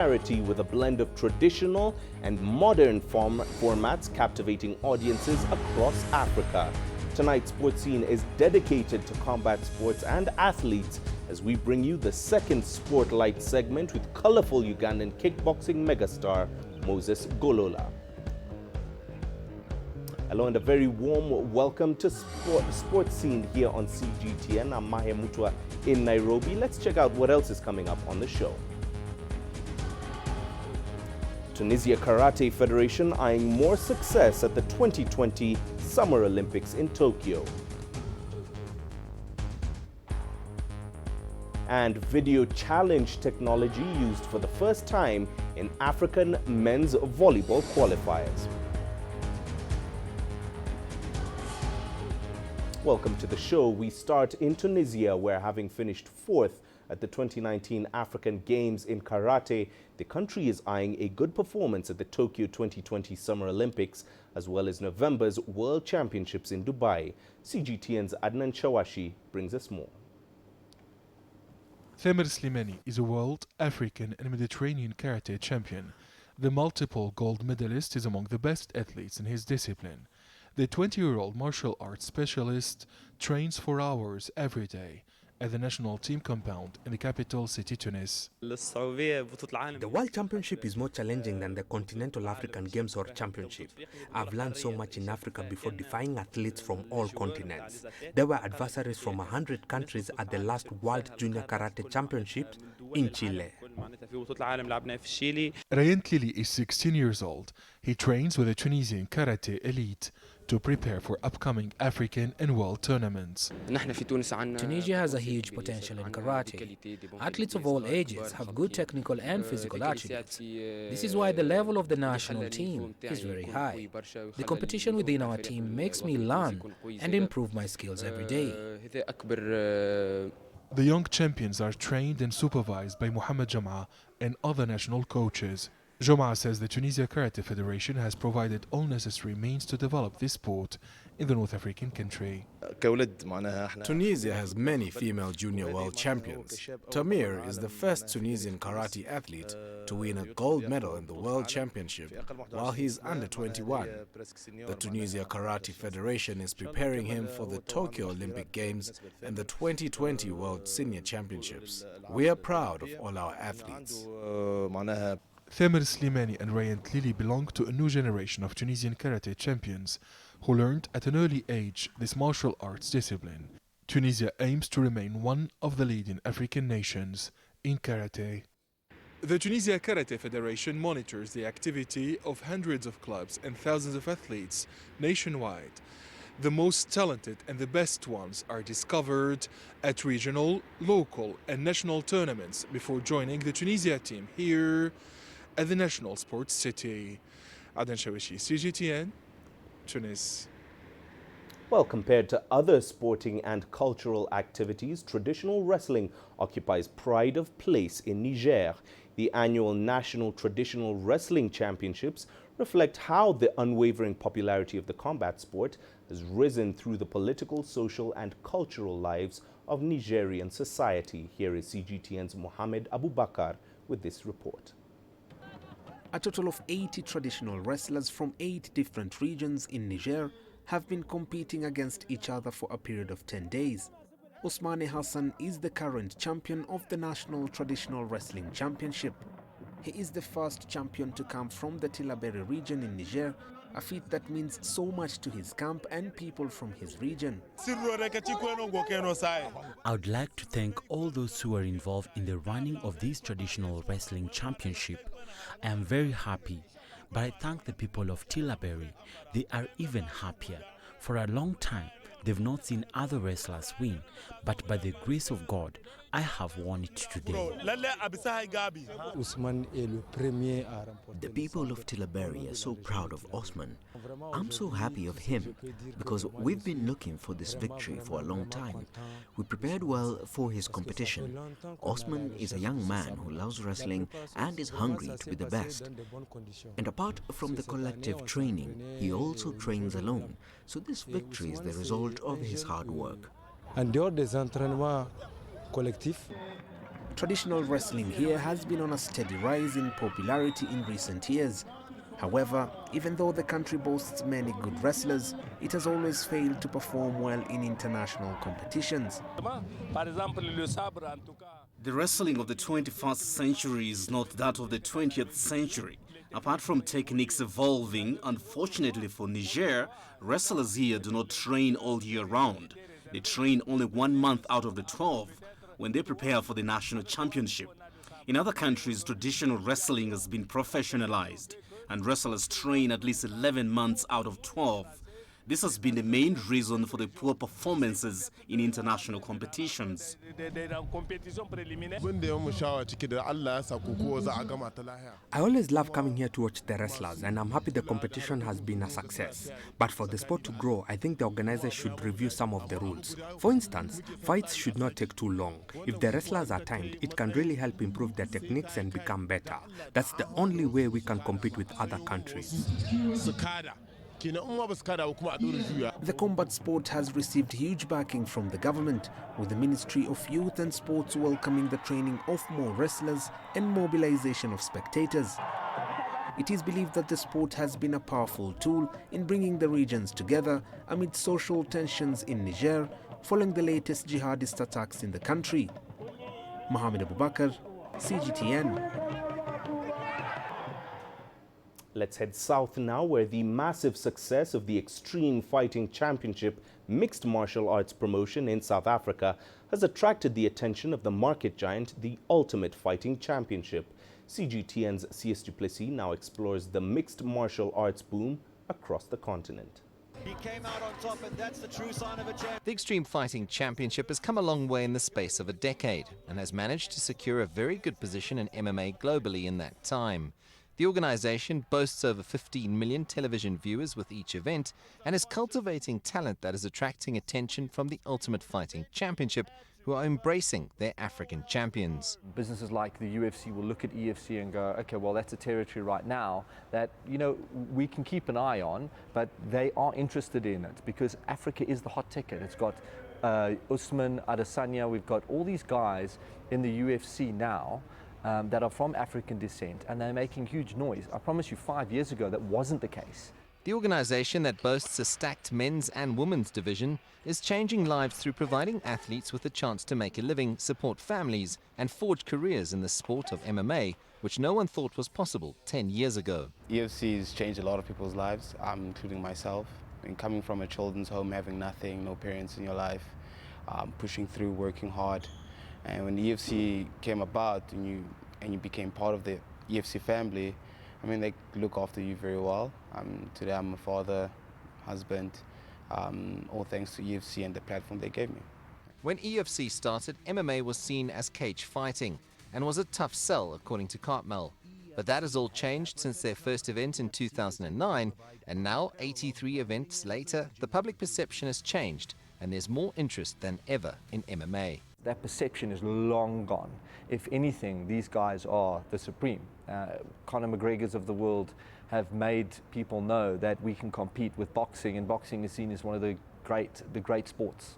Popularity with a blend of traditional and modern formats captivating audiences across Africa. Tonight's Sports Scene is dedicated to combat sports and athletes as we bring you the second Sportlight segment with colorful Ugandan kickboxing megastar Moses Golo. Hello and a very warm welcome to Sports Scene here on CGTN. I'm Mahia Mutua in Nairobi. Let's check out what else is coming up on the show. Tunisia Karate Federation eyeing more success at the 2020 Summer Olympics in Tokyo. And video challenge technology used for the first time in African men's volleyball qualifiers. Welcome to the show. We start in Tunisia, where having finished fourth at the 2019 African Games in Karate, the country is eyeing a good performance at the Tokyo 2020 Summer Olympics, as well as November's World Championships in Dubai. CGTN's Adnan Shawashi brings us more. Thamer Slimani is a world, African and Mediterranean karate champion. The multiple gold medalist is among the best athletes in his discipline. The 20-year-old martial arts specialist trains for hours every day at the national team compound in the capital city Tunis. The World Championship is more challenging than the Continental African Games or Championship. I've learned so much in Africa before defying athletes from all continents. There were adversaries from 100 countries at the last World Junior Karate Championship in Chile. Ryan Lili is 16 years old. He trains with the Tunisian Karate Elite to prepare for upcoming African and world tournaments. Tunisia has a huge potential in karate. Athletes of all ages have good technical and physical attributes. This is why the level of the national team is very high. The competition within our team makes me learn and improve my skills every day. The young champions are trained and supervised by Mohamed Jam'a and other national coaches. Joma says the Tunisia Karate Federation has provided all necessary means to develop this sport in the North African country. Tunisia has many female junior world champions. Tamir is the first Tunisian karate athlete to win a gold medal in the World Championship while he is under 21. The Tunisia Karate Federation is preparing him for the Tokyo Olympic Games and the 2020 World Senior Championships. We are proud of all our athletes. Thamer Slimani and Ryan Lili belong to a new generation of Tunisian karate champions who learned at an early age this martial arts discipline. Tunisia aims to remain one of the leading African nations in karate. The Tunisia Karate Federation monitors the activity of hundreds of clubs and thousands of athletes nationwide. The most talented and the best ones are discovered at regional, local and national tournaments before joining the Tunisia team here at the National Sports City. Adnan Shawashi, CGTN, Tunis. Well, compared to other sporting and cultural activities, traditional wrestling occupies pride of place in Niger. The annual National Traditional Wrestling Championships reflect how the unwavering popularity of the combat sport has risen through the political, social and cultural lives of Nigerian society. Here is CGTN's Mohamed Abubakar with this report. A total of 80 traditional wrestlers from 8 different regions in Niger have been competing against each other for a period of 10 days. Ousmane Hassan is the current champion of the National Traditional Wrestling Championship. He is the first champion to come from the Tillaberi region in Niger, a feat that means so much to his camp and people from his region. I would like to thank all those who are involved in the running of this traditional wrestling championship. I am very happy, but I thank the people of Tillaberi. They are even happier. For a long time, they've not seen other wrestlers win, but by the grace of God, I have won it today. The people of Tillaberi are so proud of Osman. I'm so happy of him because we've been looking for this victory for a long time. We prepared well for his competition. Osman is a young man who loves wrestling and is hungry to be the best. And apart from the collective training, he also trains alone. So this victory is the result of his hard work. Traditional wrestling here has been on a steady rise in popularity in recent years. However, even though the country boasts many good wrestlers, it has always failed to perform well in international competitions. The wrestling of the 21st century is not that of the 20th century. Apart from techniques evolving, unfortunately for Niger, wrestlers here do not train all year round. They train only 1 month out of the 12 when they prepare for the national championship. In other countries, traditional wrestling has been professionalized, and wrestlers train at least 11 months out of 12. This has been the main reason for the poor performances in international competitions. I always love coming here to watch the wrestlers, and I'm happy the competition has been a success. But for the sport to grow, I think the organizers should review some of the rules. For instance, fights should not take too long. If the wrestlers are timed, it can really help improve their techniques and become better. That's the only way we can compete with other countries. The combat sport has received huge backing from the government, with the Ministry of Youth and Sports welcoming the training of more wrestlers and mobilization of spectators. It is believed that the sport has been a powerful tool in bringing the regions together amid social tensions in Niger following the latest jihadist attacks in the country. Mohamed Abubakar, CGTN. Let's head south now, where the massive success of the Extreme Fighting Championship mixed martial arts promotion in South Africa has attracted the attention of the market giant, the Ultimate Fighting Championship. CGTN's CS du Plessis now explores the mixed martial arts boom across the continent. He came out on top, and that's the true sign of a champion. The Extreme Fighting Championship has come a long way in the space of a decade and has managed to secure a very good position in MMA globally in that time. The organization boasts over 15 million television viewers with each event and is cultivating talent that is attracting attention from the Ultimate Fighting Championship, who are embracing their African champions. Businesses like the UFC will look at EFC and go, okay, well, that's a territory right now that, you know, we can keep an eye on, but they are interested in it because Africa is the hot ticket. It's got Usman, Adesanya, we've got all these guys in the UFC now that are from African descent, and they're making huge noise. I promise you, 5 years ago, that wasn't the case. The organization that boasts a stacked men's and women's division is changing lives through providing athletes with a chance to make a living, support families, and forge careers in the sport of MMA, which no one thought was possible 10 years ago. EFC has changed a lot of people's lives, including myself. And coming from a children's home, having nothing, no parents in your life, pushing through, working hard. And when the EFC came about and you became part of the EFC family, I mean, they look after you very well. Today I'm a father, husband, all thanks to EFC and the platform they gave me. When EFC started, MMA was seen as cage fighting and was a tough sell, according to Cartmel. But that has all changed since their first event in 2009, and now, 83 events later, the public perception has changed and there's more interest than ever in MMA. That perception is long gone. If anything, these guys are the supreme. Conor McGregors of the world have made people know that we can compete with boxing, and boxing is seen as one of the great sports.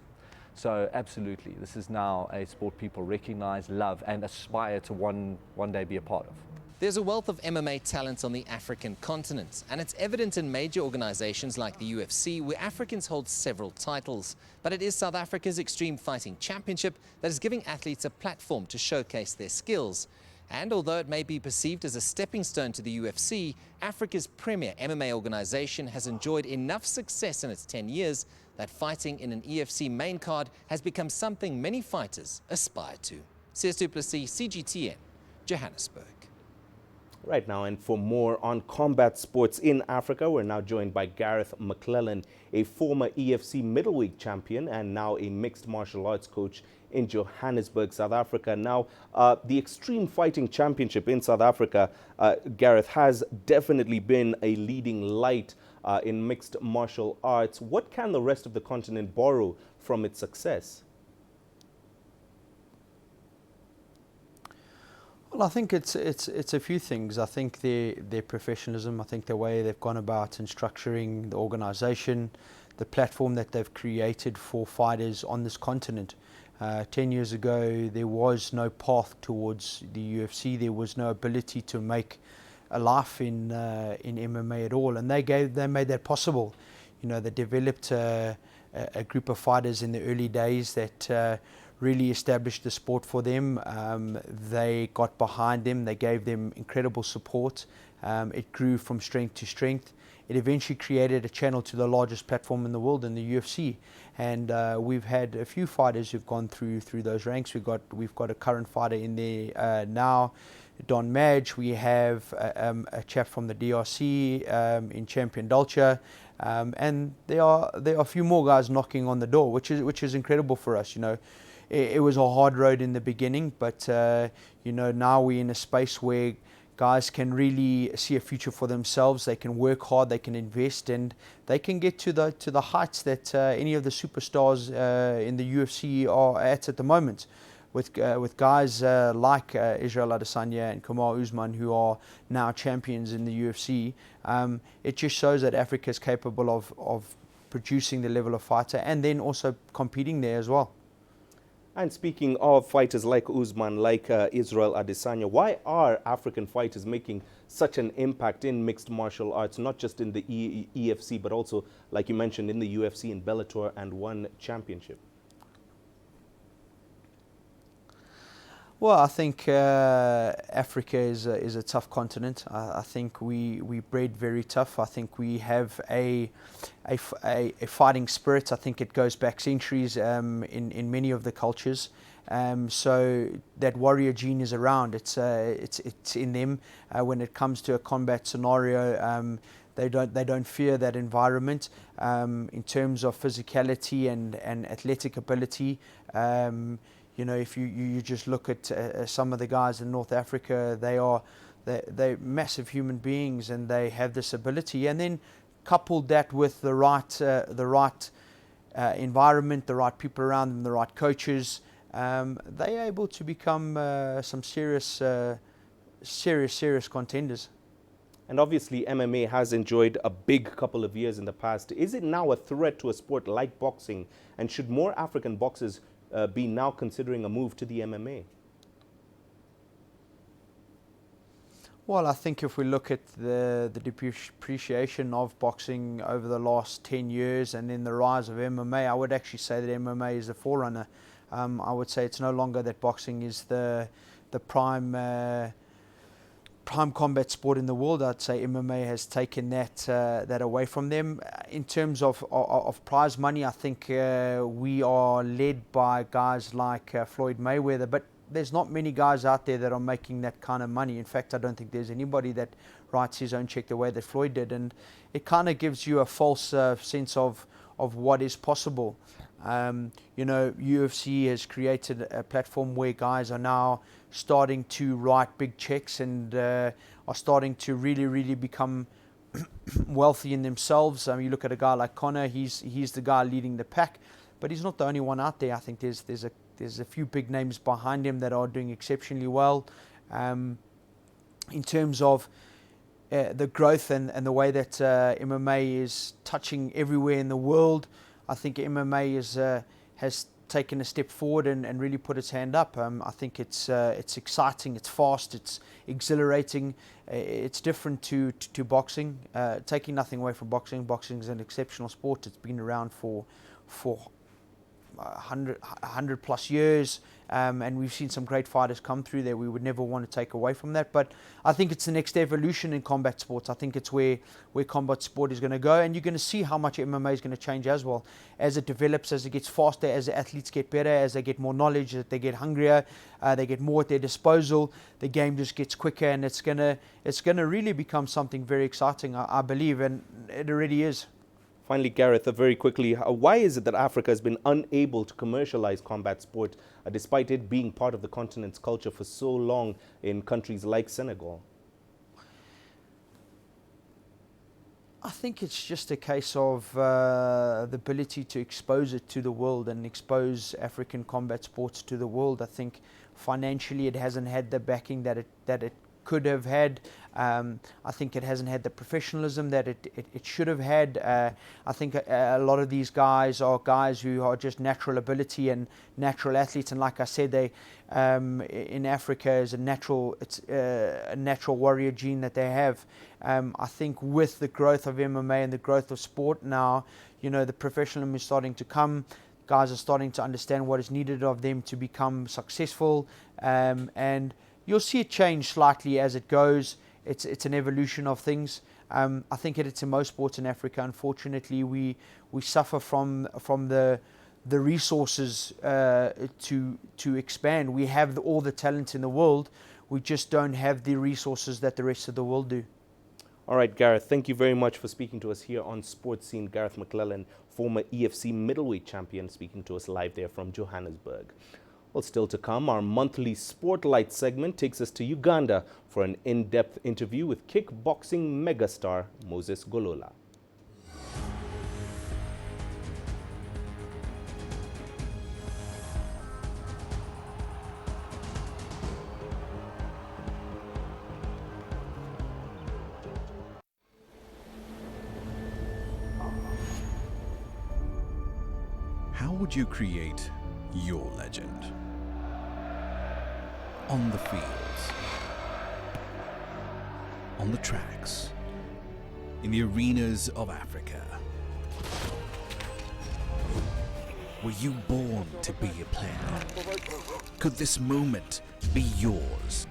So absolutely, this is now a sport people recognize, love, and aspire to one day be a part of. There's a wealth of MMA talent on the African continent, and it's evident in major organizations like the UFC, where Africans hold several titles. But it is South Africa's Extreme Fighting Championship that is giving athletes a platform to showcase their skills. And although it may be perceived as a stepping stone to the UFC, Africa's premier MMA organization has enjoyed enough success in its 10 years that fighting in an EFC main card has become something many fighters aspire to. CS du Plessis, CGTN, Johannesburg. Right now, and for more on combat sports in Africa, we're now joined by Gareth McClellan, a former EFC middleweight champion and now a mixed martial arts coach in Johannesburg, South Africa. Now, the Extreme Fighting Championship in South Africa, Gareth, has definitely been a leading light in mixed martial arts. What can the rest of the continent borrow from its success? Well, I think it's a few things. I think their professionalism, I think the way they've gone about and structuring the organization, the platform that they've created for fighters on this continent. 10 years ago, there was no path towards the UFC. There was no ability to make a life in MMA at all, and they made that possible. You know, they developed a group of fighters in the early days that really established the sport for them. They got behind them. They gave them incredible support. It grew from strength to strength. It eventually created a channel to the largest platform in the world, in the UFC. And we've had a few fighters who've gone through those ranks. We've got a current fighter in there now, Don Madge. We have a chap from the DRC in Champion Dolce, and there are a few more guys knocking on the door, which is incredible for us. You know, it was a hard road in the beginning, but you know, now we're in a space where guys can really see a future for themselves. They can work hard, they can invest, and they can get to the heights that any of the superstars in the UFC are at the moment. With guys like Israel Adesanya and Kamaru Usman, who are now champions in the UFC, it just shows that Africa is capable of producing the level of fighter and then also competing there as well. And speaking of fighters like Usman, like Israel Adesanya, why are African fighters making such an impact in mixed martial arts, not just in the EFC, but also, like you mentioned, in the UFC, in Bellator, and One Championship? Well, I think Africa is a tough continent. I think we bred very tough. I think we have a fighting spirit. I think it goes back centuries in many of the cultures. So that warrior gene is around. It's in them. When it comes to a combat scenario, they don't fear that environment. In terms of physicality and athletic ability. You know, if you just look at some of the guys in North Africa, they're massive human beings, and they have this ability. And then couple that with the right environment, the right people around them, the right coaches, they're able to become some serious contenders. And obviously, MMA has enjoyed a big couple of years in the past. Is it now a threat to a sport like boxing? And should more African boxers be now considering a move to the MMA? Well, I think if we look at the depreciation of boxing over the last 10 years and then the rise of MMA, I would actually say that MMA is the forerunner. I would say it's no longer that boxing is the prime combat sport in the world. I'd say MMA has taken that away from them. In terms of prize money, I think we are led by guys like Floyd Mayweather, but there's not many guys out there that are making that kind of money. In fact, I don't think there's anybody that writes his own check the way that Floyd did, and it kind of gives you a false sense of what is possible. You know, UFC has created a platform where guys are now starting to write big checks and are starting to really become wealthy in themselves. You look at a guy like Conor, he's the guy leading the pack, but he's not the only one out there. I think there's a few big names behind him that are doing exceptionally well. In terms of the growth and the way that MMA is touching everywhere in the world, I think MMA has taken a step forward and really put its hand up. I think it's exciting, it's fast, it's exhilarating, it's different to boxing. Taking nothing away from boxing. Boxing is an exceptional sport. It's been around for 100 plus years, and we've seen some great fighters come through there. We would never want to take away from that, but I think it's the next evolution in combat sports. I think it's where combat sport is going to go, and you're going to see how much MMA is going to change as well as it develops, as it gets faster, as the athletes get better, as they get more knowledge, as they get hungrier, they get more at their disposal. The game just gets quicker, and it's going to really become something very exciting, I believe, and it already is. Finally, Gareth, very quickly, why is it that Africa has been unable to commercialize combat sport despite it being part of the continent's culture for so long in countries like Senegal? I think it's just a case of the ability to expose it to the world and expose African combat sports to the world. I think financially it hasn't had the backing that it could have had. I think it hasn't had the professionalism that it should have had. I think a lot of these guys are guys who are just natural ability and natural athletes, and like I said, they in Africa is a natural warrior gene that they have. I think with the growth of MMA and the growth of sport now, you know, the professionalism is starting to come. Guys are starting to understand what is needed of them to become successful, and you'll see it change slightly as it goes. It's an evolution of things. I think it's in most sports in Africa. Unfortunately, we suffer from the resources to expand. We have all the talent in the world. We just don't have the resources that the rest of the world do. All right, Gareth, thank you very much for speaking to us here on Sports Scene. Gareth McClellan, former EFC middleweight champion, speaking to us live there from Johannesburg. Well, still to come, our monthly Spotlight segment takes us to Uganda for an in-depth interview with kickboxing megastar Moses Golo. How would you create your legend? On the fields, on the tracks, in the arenas of Africa. Were you born to be a player? Could this moment be yours?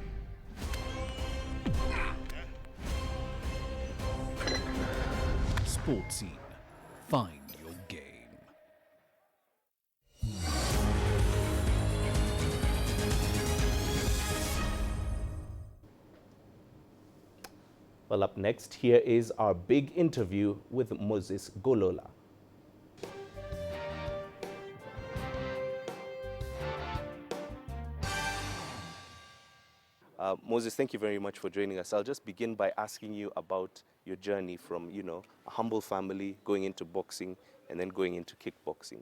Sports Scene. Find your game. Well, up next, here is our big interview with Moses Golo. Moses, thank you very much for joining us. I'll just begin by asking you about your journey from, you know, a humble family, going into boxing, and then going into kickboxing.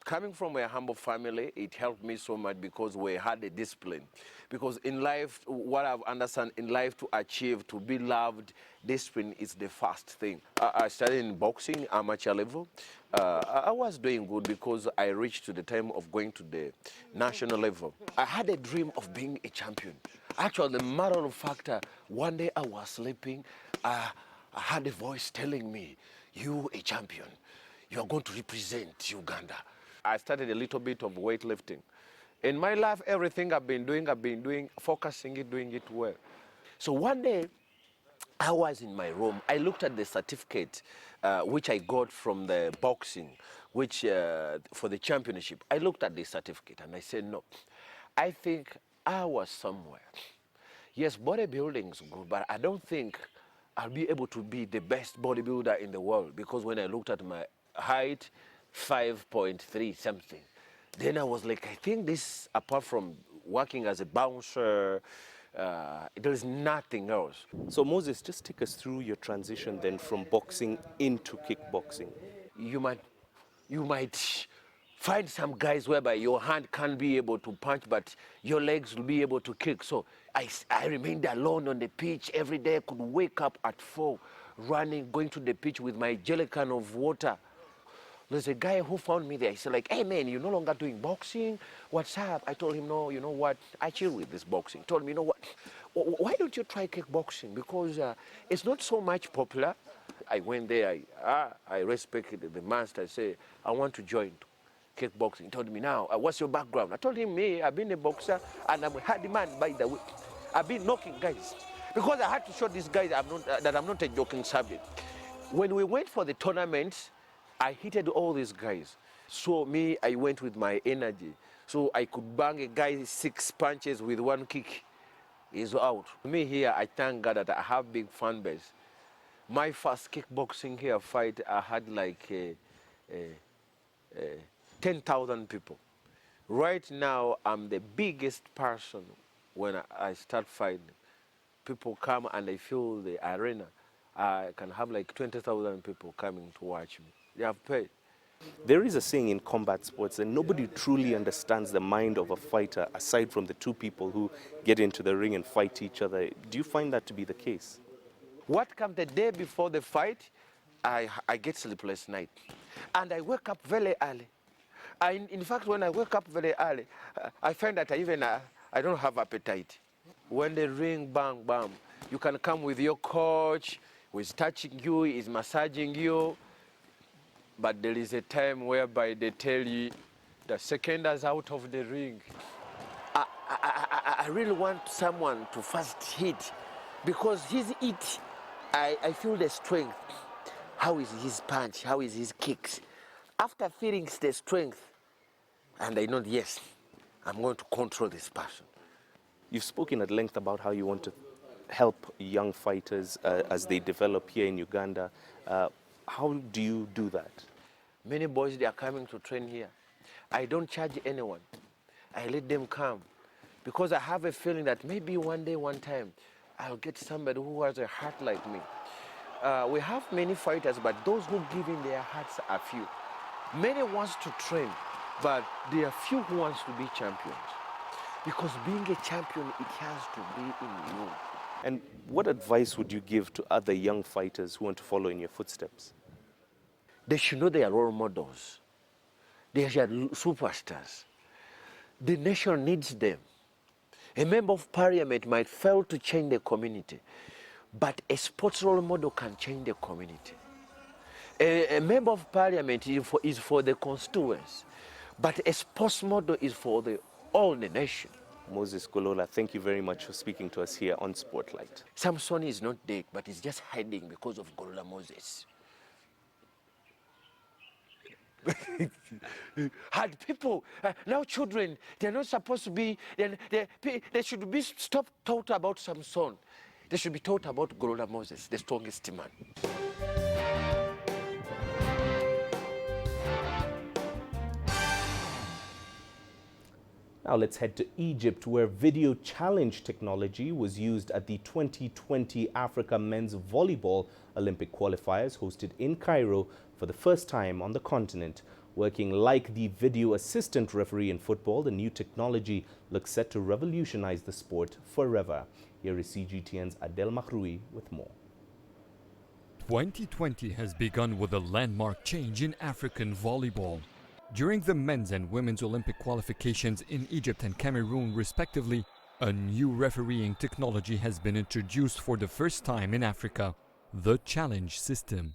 Coming from a humble family, it helped me so much because we had a discipline. Because in life, what I've understood in life, to achieve, to be loved, discipline is the first thing. I started in boxing, amateur level. I was doing good because I reached to the time of going to the national level. I had a dream of being a champion. Actually, the matter of fact, one day I was sleeping, I had a voice telling me, "You a champion, you are going to represent Uganda." I started a little bit of weightlifting. In my life, everything I've been doing, focusing it, doing it well. So one day, I was in my room. I looked at the certificate which I got from the boxing, which for the championship. I looked at the certificate and I said, no, I think I was somewhere. Yes, bodybuilding is good, but I don't think I'll be able to be the best bodybuilder in the world, because when I looked at my height, 5.3 something. Then I was like, I think this, apart from working as a bouncer, there is nothing else. So Moses, just take us through your transition then from boxing into kickboxing. You might find some guys whereby your hand can't be able to punch, but your legs will be able to kick. So I remained alone on the pitch every day. I could wake up at 4, running, going to the pitch with my jelly can of water. There's a guy who found me there. He said, like, "Hey man, you're no longer doing boxing. What's up?" I told him, "No, you know what? I chill with this boxing." He told me, "You know what? Why don't you try kickboxing? Because it's not so much popular." I went there. I respected the master. I said, "I want to join kickboxing." He told me, "Now, what's your background?" I told him, "Me, I've been a boxer and I'm a hardy man, by the way. I've been knocking guys." Because I had to show these guys that I'm not a joking subject. When we went for the tournament, I hated all these guys. So me, I went with my energy. So I could bang a guy 6 punches with 1 kick. He's out. Me here, I thank God that I have big fan base. My first kickboxing here fight, I had like 10,000 people. Right now, I'm the biggest person when I start fighting. People come and they fill the arena. I can have like 20,000 people coming to watch me. They have paid. There is a saying in combat sports that nobody truly understands the mind of a fighter aside from the two people who get into the ring and fight each other. Do you find that to be the case? What comes the day before the fight, I get sleepless night. And I wake up very early. In fact, when I wake up very early, I find that I don't have appetite. When the ring bang, bang, you can come with your coach, who is touching you, is massaging you. But there is a time whereby they tell you the second is out of the ring. I really want someone to first hit, because his hit, I feel the strength. How is his punch? How is his kicks? After feeling the strength, and I know, yes, I'm going to control this person. You've spoken at length about how you want to help young fighters as they develop here in Uganda. How do you do that? Many boys, they are coming to train here. I don't charge anyone. I let them come, because I have a feeling that maybe one day, one time, I'll get somebody who has a heart like me. We have many fighters, but those who give in their hearts are few. Many wants to train, but there are few who wants to be champions. Because being a champion, it has to be in you. And what advice would you give to other young fighters who want to follow in your footsteps? They should know they are role models. They are superstars. The nation needs them. A member of parliament might fail to change the community, but a sports role model can change the community. A member of parliament is for the constituents, but a sports model is for all the nation. Moses Golo, thank you very much for speaking to us here on Spotlight. Samson is not dead, but he's just hiding because of Golo Moses. Had people, now children, they're not supposed to be, they should be taught about Samson. They should be taught about Golo Moses, the strongest man. Now let's head to Egypt, where video challenge technology was used at the 2020 Africa Men's Volleyball Olympic qualifiers hosted in Cairo for the first time on the continent. Working like the video assistant referee in football, the new technology looks set to revolutionize the sport forever. Here is CGTN's Adel Mahroui with more. 2020 has begun with a landmark change in African volleyball. During the men's and women's Olympic qualifications in Egypt and Cameroon respectively, a new refereeing technology has been introduced for the first time in Africa, the challenge system.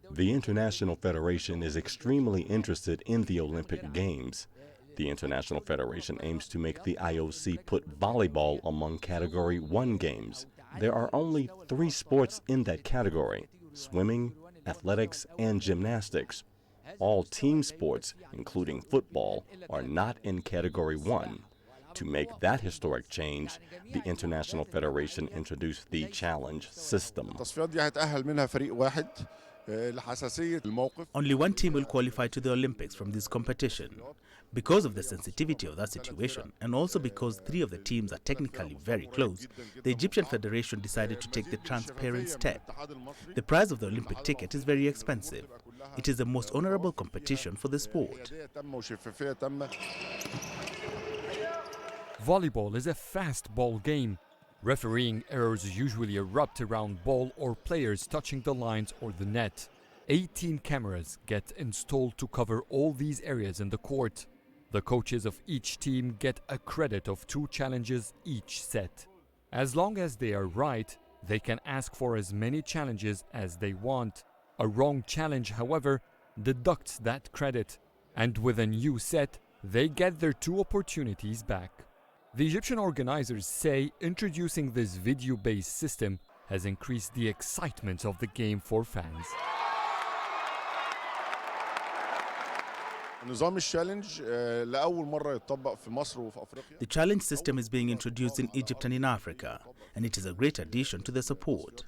The International Federation is extremely interested in the Olympic Games. The International Federation aims to make the IOC put volleyball among Category 1 games. There are only 3 sports in that category: swimming, athletics, and gymnastics. All team sports, including football, are not in Category 1. To make that historic change, the International Federation introduced the challenge system. Only one team will qualify to the Olympics from this competition. Because of the sensitivity of that situation, and also because 3 of the teams are technically very close, the Egyptian Federation decided to take the transparent step. The price of the Olympic ticket is very expensive. It is the most honorable competition for the sport. Volleyball is a fast ball game. Refereeing errors usually erupt around ball or players touching the lines or the net. 18 cameras get installed to cover all these areas in the court. The coaches of each team get a credit of 2 challenges each set. As long as they are right, they can ask for as many challenges as they want. A wrong challenge, however, deducts that credit, and with a new set, they get their 2 opportunities back. The Egyptian organizers say introducing this video-based system has increased the excitement of the game for fans. The challenge system is being introduced in Egypt and in Africa, and it is a great addition to the support.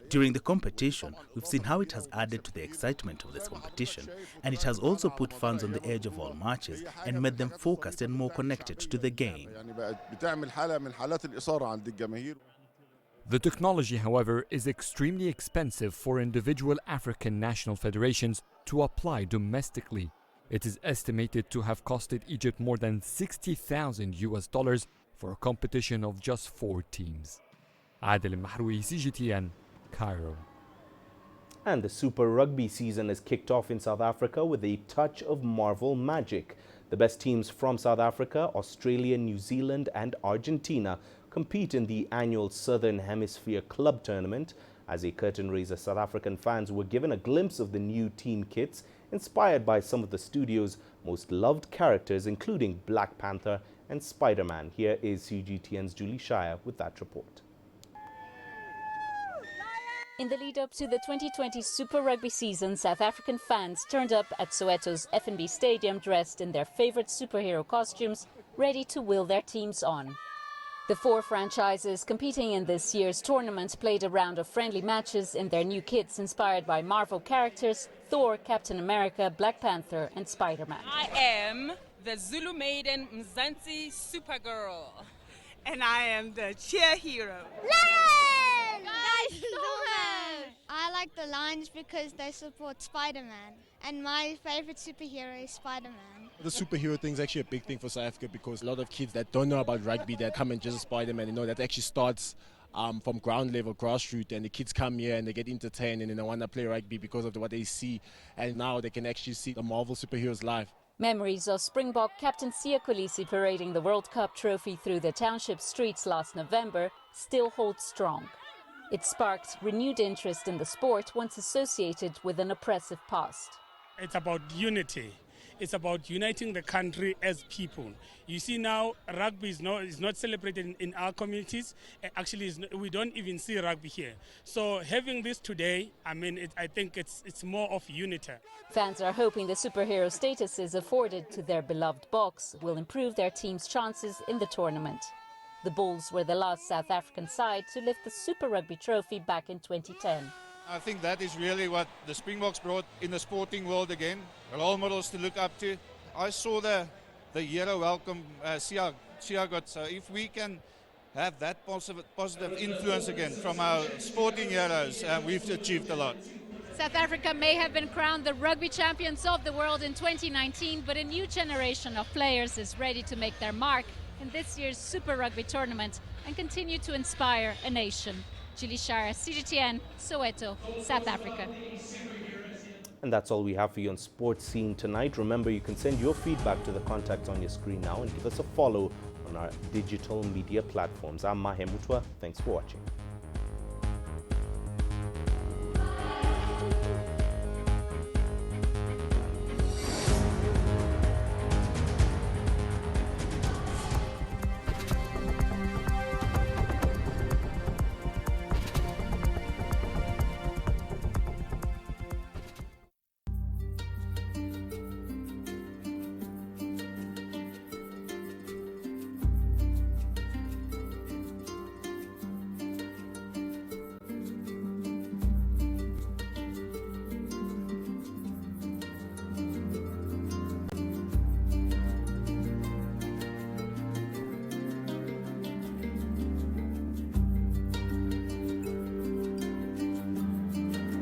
During the competition, we've seen how it has added to the excitement of this competition, and it has also put fans on the edge of all matches and made them focused and more connected to the game. The technology, however, is extremely expensive for individual African national federations to apply domestically. It is estimated to have costed Egypt more than $60,000 for a competition of just 4 teams. Adel Mahroui, CGTN, Cairo. And the Super Rugby season is kicked off in South Africa with a touch of Marvel magic. The best teams from South Africa, Australia, New Zealand and Argentina compete in the annual Southern Hemisphere Club Tournament. As a curtain raiser, South African fans were given a glimpse of the new team kits inspired by some of the studio's most loved characters, including Black Panther and Spider-Man. Here is CGTN's Julie Shire with that report. In the lead-up to the 2020 Super Rugby season, South African fans turned up at Soweto's FNB Stadium dressed in their favourite superhero costumes, ready to will their teams on. The 4 franchises competing in this year's tournament played a round of friendly matches in their new kits inspired by Marvel characters, Thor, Captain America, Black Panther and Spider-Man. I am the Zulu maiden Mzansi Supergirl. And I am the cheer hero. I like the Lions because they support Spider-Man, and my favorite superhero is Spider-Man. The superhero thing is actually a big thing for South Africa because a lot of kids that don't know about rugby that come and just Spider-Man, that actually starts from ground level, grassroots, and the kids come here and they get entertained and then they want to play rugby because of what they see, and now they can actually see the Marvel superheroes live. Memories of Springbok captain Siya Kolisi parading the World Cup trophy through the township streets last November still hold strong. It sparked renewed interest in the sport once associated with an oppressive past. It's about unity. It's about uniting the country as people. You see now, rugby is not celebrated in our communities. Actually, we don't even see rugby here. So having this today, I think it's more of unity. Fans are hoping the superhero statuses afforded to their beloved Boks will improve their team's chances in the tournament. The Bulls were the last South African side to lift the Super Rugby trophy back in 2010. I think that is really what the Springboks brought in the sporting world again, role models to look up to. I saw the hero welcome Siya got, so if we can have that positive influence again from our sporting heroes, we've achieved a lot. South Africa may have been crowned the rugby champions of the world in 2019, but a new generation of players is ready to make their mark in this year's Super Rugby tournament and continue to inspire a nation. Julie Shire, CGTN, Soweto, South Africa. And that's all we have for you on Sports Scene tonight. Remember, you can send your feedback to the contacts on your screen now and give us a follow on our digital media platforms. I'm Mahia Mutua. Thanks for watching.